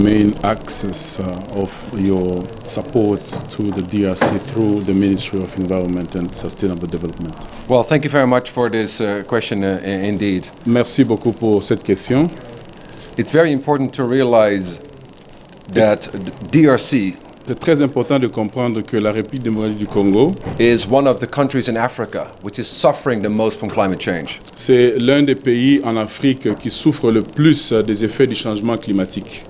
main axes of your support to the DRC through the Ministry of Environment and Sustainable Development? Well, thank you very much for this question indeed. Merci beaucoup pour cette question. It's very important to realize that DRC C'est très important de comprendre que la République démocratique du Congo is one of the countries in Africa which is suffering the most from climate change. c'est l'un des pays en Afrique qui souffre le plus des effets du changement climatique.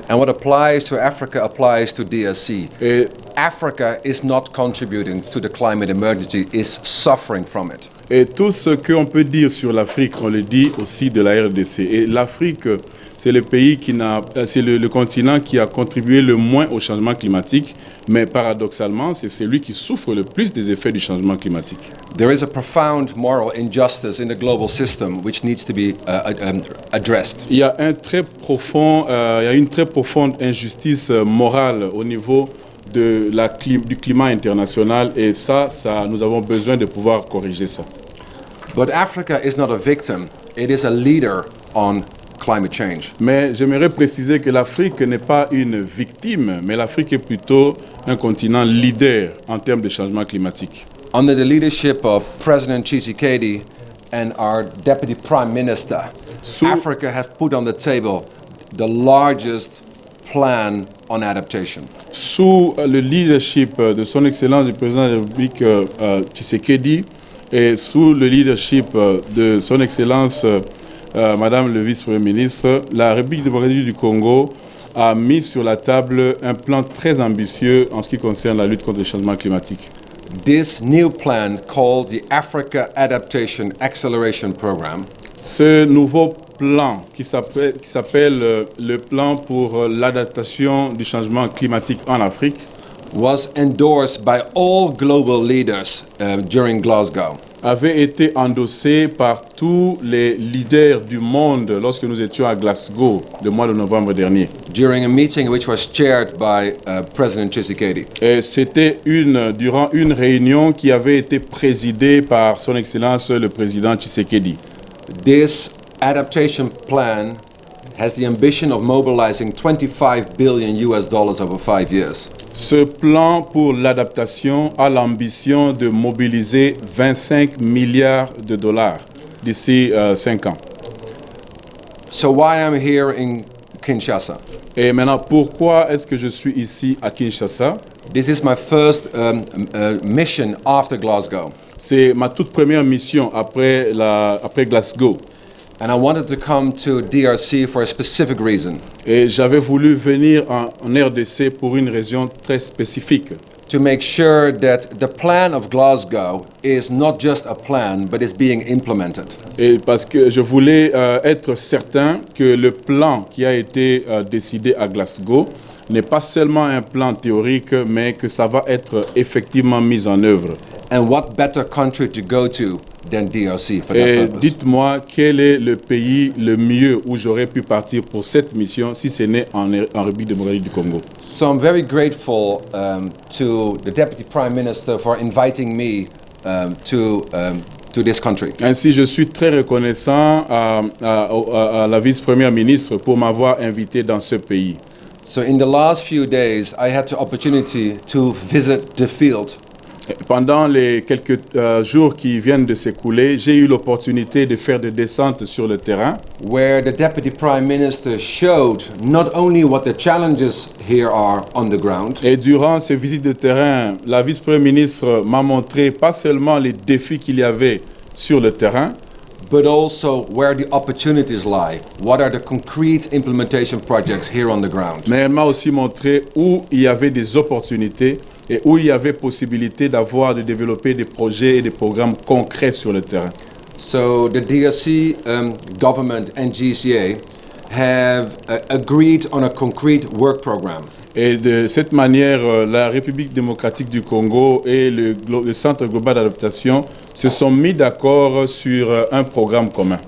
And what applies to Africa applies to DRC. Et, Africa is not contributing to the climate emergency, is suffering from it. et tout ce qu'on peut dire sur l'Afrique, on le dit aussi de la RDC. Et l'Afrique, c'est le pays c'est le continent qui a contribué le moins au changement climatique, mais paradoxalement, c'est celui qui souffre le plus des effets du changement climatique. There is a profound moral injustice in the global system which needs to be addressed. Il y a une très profonde injustice morale au niveau du climat international et ça, nous avons besoin de pouvoir corriger ça. But Africa is not a victim, it is a leader on climate change. Mais j'aimerais préciser que l'Afrique n'est pas une victime, mais l'Afrique est plutôt un continent leader en termes de changement climatique. Under the leadership of President Tshisekedi and our Deputy Prime Minister, Africa has put on the table the largest plan on adaptation. Sous le leadership de son Excellence du Président de la République Tshisekedi et sous le leadership de son Excellence Madame le Vice-Premier ministre, la République démocratique du Congo a mis sur la table un plan très ambitieux en ce qui concerne la lutte contre le changement climatique. This new plan, called the Africa Adaptation Acceleration Program, ce nouveau plan qui s'appelle le plan pour l'adaptation du changement climatique en Afrique was endorsed by all global leaders during Glasgow. Avait été endossé par tous les leaders du monde lorsque nous étions à Glasgow le mois de novembre dernier. During a meeting which was chaired by President Tshisekedi. Et c'était durant une réunion qui avait été présidée par son Excellence le Président Tshisekedi. This adaptation plan has the ambition of mobilizing $25 billion over 5 years. Ce plan pour l'adaptation a l'ambition de mobiliser 25 milliards de dollars d'ici 5 ans. So why I'm here in Kinshasa? Et maintenant, pourquoi est-ce que je suis ici à Kinshasa? This is my first mission after Glasgow. C'est ma toute première mission après Glasgow. And I wanted to come to DRC for a specific reason. Et j'avais voulu venir en RDC pour une raison très spécifique. To make sure that the plan of Glasgow is not just a plan, but is being implemented. Et parce que je voulais être certain que le plan qui a été décidé à Glasgow n'est pas seulement un plan théorique, mais que ça va être effectivement mis en œuvre. And what better country to go to than DRC for that Et purpose? dites-moi quel est le pays le mieux où j'aurais pu partir pour cette mission si ce n'est en République démocratique du Congo. So I'm very grateful to the Deputy Prime Minister for inviting me to this country. Ainsi, je suis très reconnaissant à la vice-première ministre pour m'avoir invité dans ce pays. So in the last few days, I had the opportunity to visit the field. Pendant les quelques jours qui viennent de s'écouler, j'ai eu l'opportunité de faire des descentes sur le terrain. Where the Deputy Prime Minister showed not only what the challenges here are on the ground. Et durant ces visites de terrain, la vice-première ministre m'a montré pas seulement les défis qu'il y avait sur le terrain, but also where the opportunities lie. What are the concrete implementation projects here on the ground? mais elle m'a aussi montré où il y avait des opportunités et où il y avait possibilité de développer des projets et des programmes concrets sur le terrain. So the DRC government and GCA have agreed on a concrete work program. Et de cette manière, la République démocratique du Congo et le Centre global d'adaptation se sont mis d'accord sur un programme commun.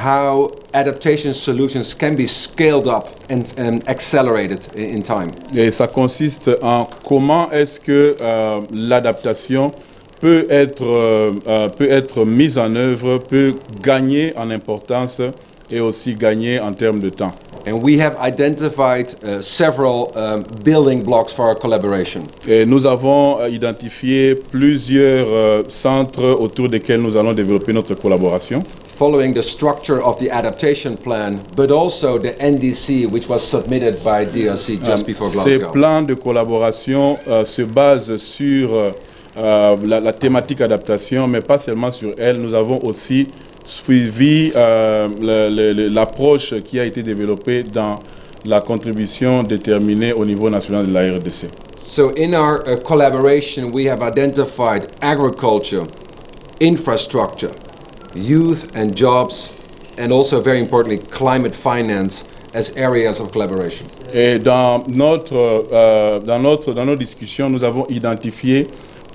How adaptation solutions can be scaled up and accelerated in time. Et ça consiste en comment est-ce que l'adaptation peut être mise en œuvre, peut gagner en importance et aussi gagner en termes de temps. And we have identified several building blocks for our collaboration. Et nous avons identifié plusieurs centres autour desquels nous allons développer notre collaboration. Following the structure of the adaptation plan, but also the NDC, which was submitted by DRC just before Ces Glasgow. plans de collaboration se basent sur la thématique adaptation, mais pas seulement sur elle. Nous avons aussi suivi l'approche qui a été développée dans la contribution déterminée au niveau national de la RDC. So in our collaboration, we have identified agriculture, infrastructure, youth and jobs, and also very importantly, climate finance as areas of collaboration. Et dans nos discussions, nous avons identifié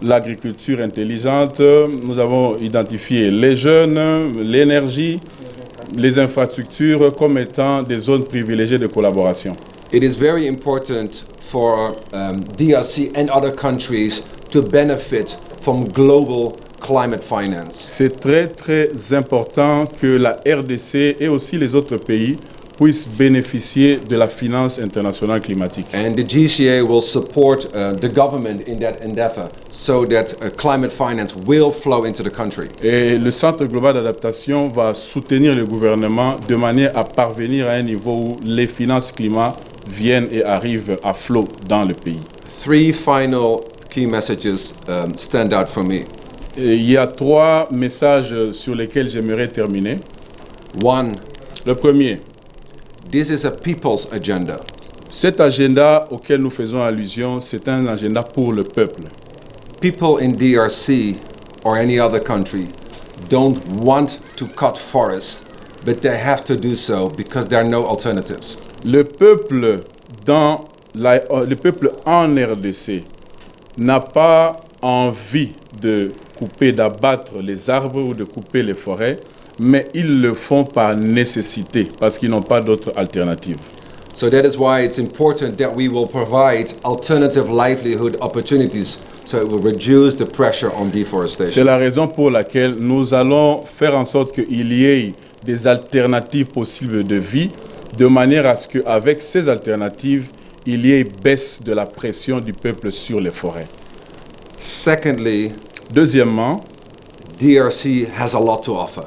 l'agriculture intelligente, nous avons identifié les jeunes, l'énergie, les infrastructures comme étant des zones privilégiées de collaboration. It is very important for DRC and other countries to benefit from global climate finance. C'est très très important que la RDC et aussi les autres pays puissent bénéficier de la finance internationale climatique. And the GCA will support the government in that endeavor so that climate finance will flow into the country. Et le Centre global d'adaptation va soutenir le gouvernement de manière à parvenir à un niveau où les finances climat viennent et arrivent à flot dans le pays. Three final key messages stand out for me. Et il y a 3 messages sur lesquels j'aimerais terminer. One, Le premier, this is a people's agenda. cet agenda auquel nous faisons allusion, c'est un agenda pour le peuple. People in DRC or any other country don't want to cut forests, but they have to do so because there are no alternatives. Le peuple en RDC n'a pas envie de couper, d'abattre les arbres ou de couper les forêts, mais ils le font par nécessité, parce qu'ils n'ont pas d'autre alternative. So that is why it's important that we will provide alternative livelihood opportunities so it will reduce the pressure on C'est deforestation. la raison pour laquelle nous allons faire en sorte qu'il y ait des alternatives possibles de vie, de manière à ce qu'avec ces alternatives, il y ait baisse de la pression du peuple sur les forêts. Secondly, Deuxièmement, DRC has a lot to offer.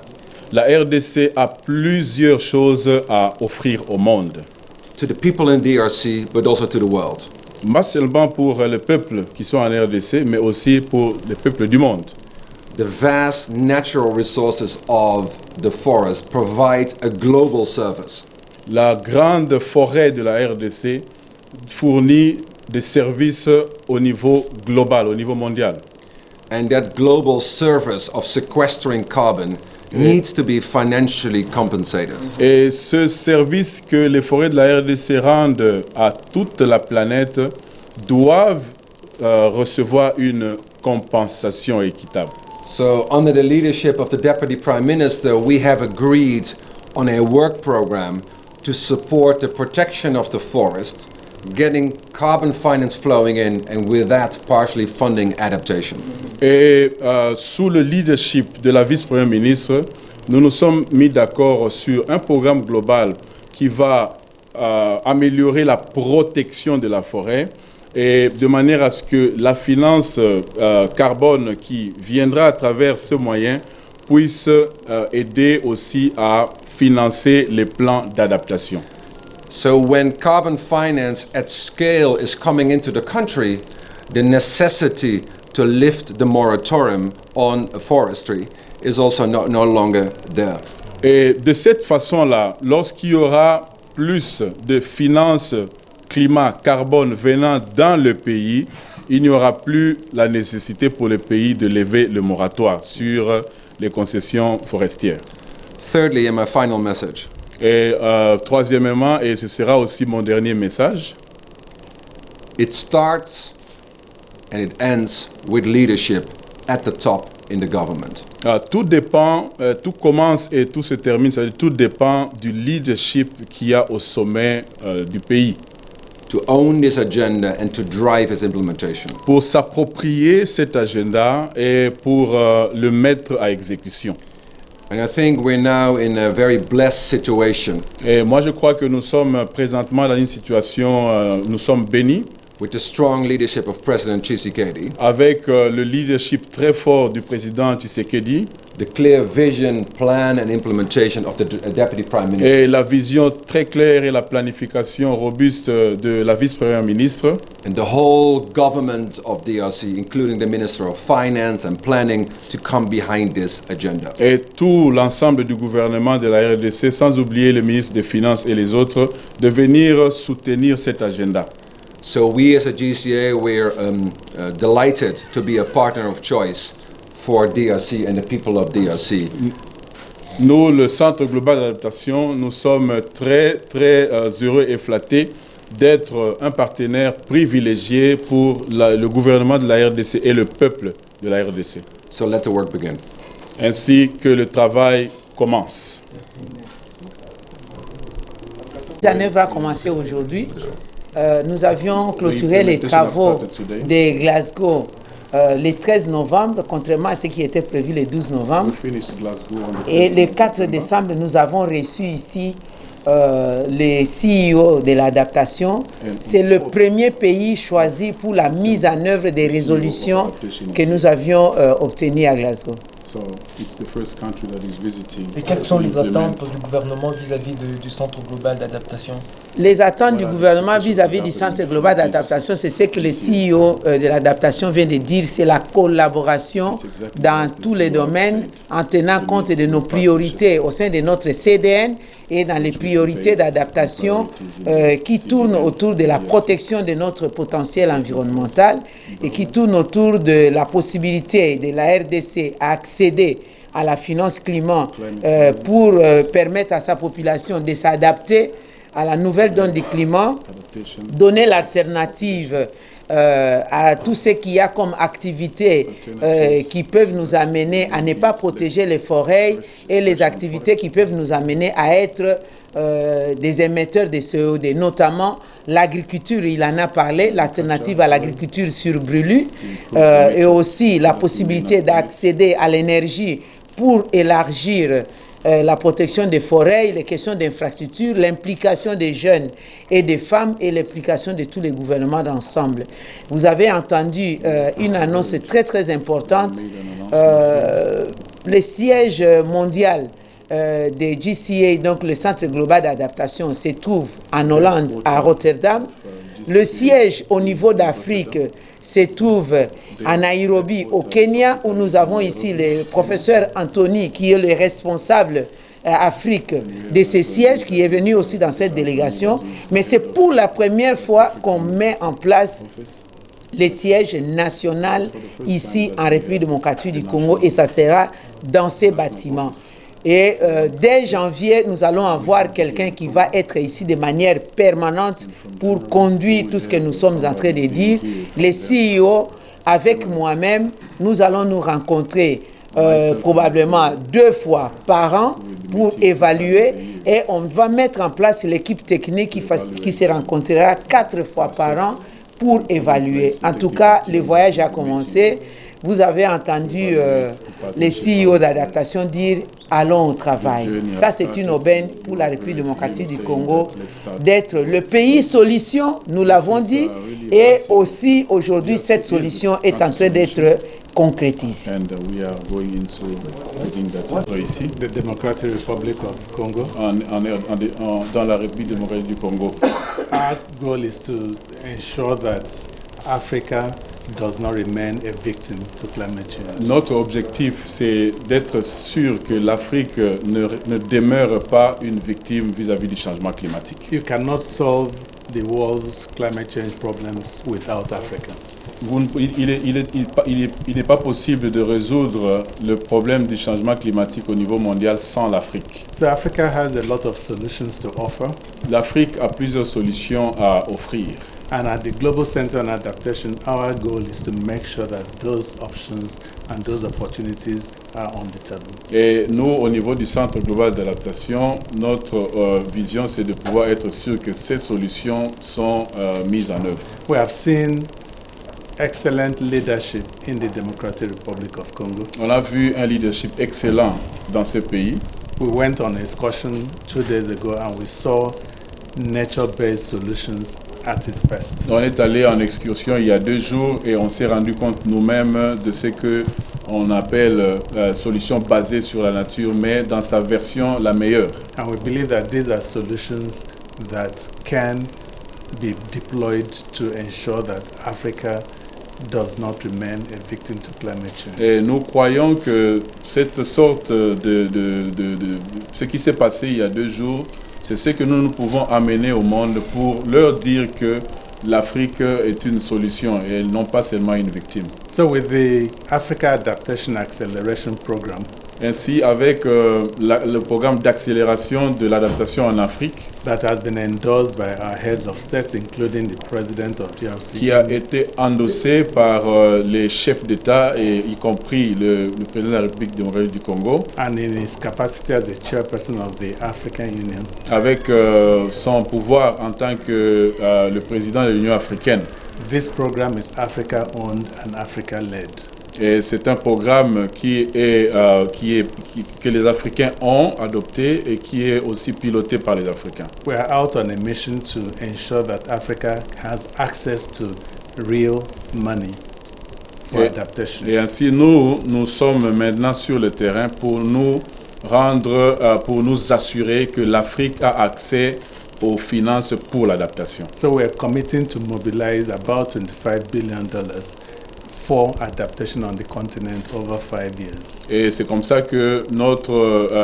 la RDC a plusieurs choses à offrir au monde. To the people in DRC, but also to the world. Pas seulement pour les peuples qui sont en RDC, mais aussi pour les peuples du monde. The vast natural resources of the forest provide a global service. La grande forêt de la RDC fournit des services au niveau global, au niveau mondial. And that global service of sequestering carbon needs to be financially compensated. Et ce service que les forêts de la RDC rendent à toute la planète doivent recevoir une compensation équitable. So, under the leadership of the Deputy Prime Minister, we have agreed on a work program to support the protection of the forest, getting carbon finance flowing in, and with that, partially funding adaptation. Et sous le leadership de la vice-première ministre, nous nous sommes mis d'accord sur un programme global qui va améliorer la protection de la forêt et de manière à ce que la finance carbone qui viendra à travers ce moyen puisse aider aussi à financer les plans d'adaptation. So, when carbon finance at scale is coming into the country, the necessity to lift the moratorium on forestry is also no longer there. Et de cette façon-là, lorsqu'il y aura plus de finances climat, carbone venant dans le pays, il n'y aura plus la nécessité pour le pays de lever le moratoire sur les concessions forestières. Thirdly, and my final message, Et troisièmement, et ce sera aussi mon dernier message, it starts and it ends with leadership at the top in the government. tout dépend, tout commence et tout se termine, c'est-à-dire tout dépend du leadership qu'il y a au sommet du pays. To own this agenda and to drive its implementation. Pour s'approprier cet agenda et pour le mettre à exécution. And I think we're now in a very blessed situation Et moi, je crois que nous sommes présentement dans une situation, nous sommes bénis, with the strong leadership of President Tshisekedi, avec le leadership très fort du président Tshisekedi the clear vision, plan, and implementation of the Deputy Prime Minister, et la vision très claire et la planification robuste de la vice-première ministre and the whole government of DRC, including the Minister of Finance and Planning, to come behind this agenda. et tout l'ensemble du gouvernement de la RDC, sans oublier le ministre des Finances et les autres, de venir soutenir cet agenda. So we as a GCA, we're delighted to be a partner of choice for DRC and the people of DRC. Nous, le Centre global d'adaptation, nous sommes très, très heureux et flattés d'être un partenaire privilégié pour le gouvernement de la RDC et le peuple de la RDC. So let the work begin. Ainsi que le travail commence. La mise en œuvre a commencé aujourd'hui. Nous avions clôturé les travaux de Glasgow le 13 novembre, contrairement à ce qui était prévu le 12 novembre. Et le 4 décembre, nous avons reçu ici le CEO de l'adaptation. C'est le premier pays choisi pour la mise en œuvre des résolutions que nous avions obtenues à Glasgow. Et quelles sont les attentes du gouvernement vis-à-vis du Centre global d'adaptation? Les attentes du gouvernement vis-à-vis du Centre global d'adaptation, c'est ce que le CEO de l'adaptation vient de dire, c'est la collaboration dans tous les domaines en tenant compte de nos priorités au sein de notre CDN et dans les priorités d'adaptation qui tournent autour de la protection de notre potentiel environnemental et qui tournent autour de la possibilité de la RDC à accéder à la finance climat pour permettre à sa population de s'adapter à la nouvelle donne du climat, donner l'alternative à tout ce qu'il y a comme activités qui peuvent nous amener à ne pas protéger les forêts et les activités qui peuvent nous amener à être des émetteurs de CO2, notamment l'agriculture, il en a parlé, l'alternative à l'agriculture sur brûlure et aussi la possibilité d'accéder à l'énergie pour élargir la protection des forêts, les questions d'infrastructure, l'implication des jeunes et des femmes et l'implication de tous les gouvernements d'ensemble. Vous avez entendu une annonce très très importante. Le siège mondial de GCA, donc le Centre global d'adaptation, se trouve en Hollande, à Rotterdam. Le siège au niveau d'Afrique se trouve à Nairobi, au Kenya, où nous avons ici le professeur Anthony, qui est le responsable Afrique de ce siège, qui est venu aussi dans cette délégation. Mais c'est pour la première fois qu'on met en place le siège national ici en République démocratique du Congo, et ça sera dans ces bâtiments. Et dès janvier, nous allons avoir quelqu'un qui va être ici de manière permanente pour conduire tout ce que nous sommes en train de dire. Les CEO, avec moi-même, nous allons nous rencontrer probablement 2 fois par an pour évaluer, et on va mettre en place l'équipe technique qui se rencontrera 4 fois par an pour évaluer. En tout cas, le voyage a commencé. Vous avez entendu les CEO d'adaptation dire « allons au travail ». Ça, c'est une aubaine pour la République démocratique du Congo d'être le pays solution, nous l'avons dit, et aussi aujourd'hui, cette solution est en train d'être concrétisée. The Democratic Republic of Congo. Dans la République démocratique du Congo. Our goal is to ensure that Africa does not remain a victim to climate change. Notre objectif, c'est d'être sûr que l'Afrique ne demeure pas une victime vis-à-vis du changement climatique. You cannot solve the world's climate change problems without Africa. Il n'est pas possible de résoudre le problème du changement climatique au niveau mondial sans l'Afrique. So Africa has a lot of solutions to offer. L'Afrique a plusieurs solutions à offrir. And at the Global Center on Adaptation, our goal is to make sure that those options and those opportunities are on the table. Et nous, au niveau du Centre global d'adaptation, notre vision, c'est de pouvoir être sûr que ces solutions sont mises en œuvre. We have seen excellent leadership in the Democratic Republic of Congo. On a vu un leadership excellent dans ce pays. We went on an excursion 2 days ago and we saw nature-based solutions at its best. On est allé en excursion il y a 2 jours et on s'est rendu compte nous-mêmes de ce que on appelle solution basée sur la nature, mais dans sa version la meilleure. And we believe that these are solutions that can be deployed to ensure that Africa does not remain a victim to climate change. Et nous croyons que cette sorte ce qui s'est passé il y a 2 jours, c'est ce que nous pouvons amener au monde pour leur dire que l'Afrique est une solution et non pas seulement une victime. So with the Africa Adaptation Acceleration Program, Ainsi, avec le programme d'accélération de l'adaptation en Afrique, that has been endorsed by our heads of states, including the president of DRC, qui a été endossé par les chefs d'État, et y compris le président de la République démocratique du Congo, and in his capacity as a chairperson of the African Union, avec son pouvoir en tant que le président de l'Union africaine. this program is Africa-owned and Africa-led. Et c'est un programme que les Africains ont adopté et qui est aussi piloté par les Africains. We are out on a mission to ensure that Africa has access to real money for adaptation. Et ainsi, nous sommes maintenant sur le terrain pour nous assurer que l'Afrique a accès aux finances pour l'adaptation. So we are committing to mobilize about $25 billion for adaptation on the continent over 5 years. Et c'est comme ça que nous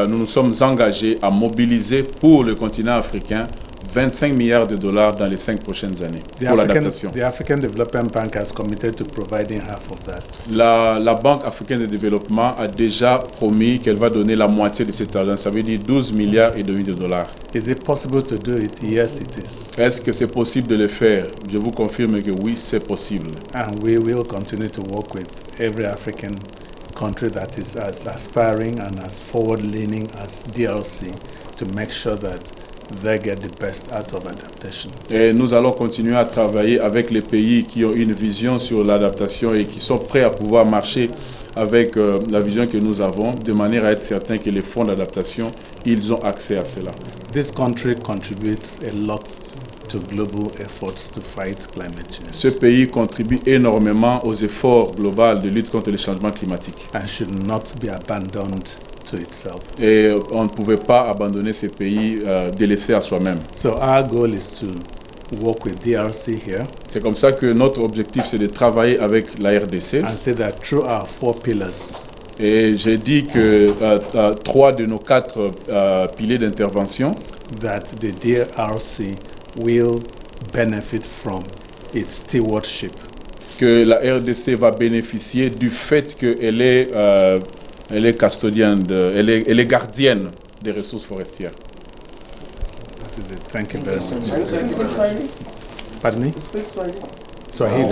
nous sommes engagés à mobiliser pour le continent africain 25 milliards de dollars dans les 5 prochaines années pour l'adaptation. The African Development Bank has committed to providing half of that. La Banque africaine de développement a déjà promis qu'elle va donner la moitié de cet argent, ça veut dire 12 milliards et demi de dollars. Is it possible to do it? Yes, it is. Est-ce que c'est possible de le faire? Je vous confirme que oui, c'est possible. And we will continue to work with every African country that is as aspiring and as forward-leaning as DRC to make sure that they get the best out of adaptation. Et nous allons continuer à travailler avec les pays qui ont une vision sur l'adaptation et qui sont prêts à pouvoir marcher avec la vision que nous avons, de manière à être certain que les fonds d'adaptation, ils ont accès à cela. This country contributes a lot to global efforts to fight climate change. Ce pays contribue énormément aux efforts globaux de lutte contre le changement climatique. And should not be abandoned to itself. Et on ne pouvait pas abandonner ces pays délaissés à soi-même. So our goal is to work with DRC here. C'est comme ça que notre objectif, c'est de travailler avec la RDC. And say that through our 4 pillars, et j'ai dit que 3 de nos 4 piliers d'intervention, that the DRC will benefit from its stewardship. Que la RDC va bénéficier du fait qu'elle elle est custodienne, elle est gardienne des ressources forestières. That is it. Thank you very much. Pardon me? Swahili.